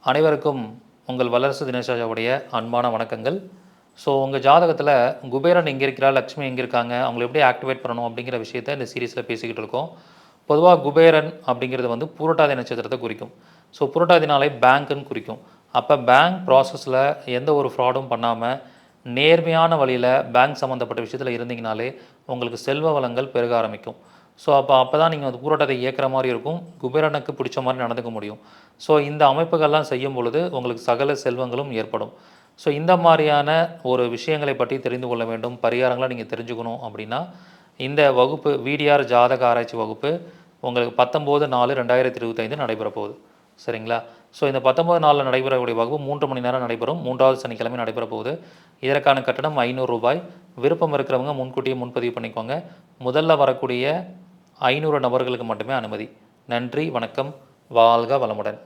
அனைவருக்கும் உங்கள் வல்லரசு தினேஷாவுடைய அன்பான வணக்கங்கள். ஸோ உங்கள் ஜாதகத்தில் குபேரன் எங்கே இருக்கிறா, லக்ஷ்மி எங்கே இருக்காங்க, அவங்கள எப்படி ஆக்டிவேட் பண்ணணும் அப்படிங்கிற விஷயத்தை இந்த சீரீஸில் பேசிக்கிட்டு இருக்கோம். பொதுவாக குபேரன் அப்படிங்கிறது வந்து பூரட்டாதி நட்சத்திரத்தை குறிக்கும். ஸோ புரட்டாதினாலே பேங்க்குன்னு குறிக்கும். அப்போ பேங்க் ப்ராசஸில் எந்த ஒரு ஃப்ராடும் பண்ணாமல் நேர்மையான வழியில் பேங்க் சம்மந்தப்பட்ட விஷயத்தில் இருந்தீங்கனாலே உங்களுக்கு செல்வ வளங்கள் பெருக ஆரம்பிக்கும். ஸோ அப்போ தான் நீங்கள் வந்து பூரட்டத்தை இயக்கிற மாதிரி இருக்கும், குபேரனுக்கு பிடிச்ச மாதிரி நடந்துக்க முடியும். ஸோ இந்த அமைப்புகள்லாம் செய்யும் பொழுது உங்களுக்கு சகல செல்வங்களும் ஏற்படும். ஸோ இந்த மாதிரியான ஒரு விஷயங்களை பற்றி தெரிந்து கொள்ள வேண்டும், பரிகாரங்களை நீங்கள் தெரிஞ்சுக்கணும் அப்படின்னா இந்த வகுப்பு விடிஆர் ஜாதக ஆராய்ச்சி வகுப்பு உங்களுக்கு 19/4/2025 நடைபெற போகுது. சரிங்களா? ஸோ இந்த 19/4 நடைபெறக்கூடிய வகுப்பு 3 மணி நேரம் நடைபெறும். 3வது சனிக்கிழமை நடைபெற போகுது. இதற்கான கட்டணம் ரூ. 500. விருப்பம் இருக்கிறவங்க முன்கூட்டியே முன்பதிவு பண்ணிக்கோங்க. முதல்ல வரக்கூடிய 500 நபர்களுக்கு மட்டுமே அனுமதி. நன்றி, வணக்கம், வாழ்க வளமுடன்.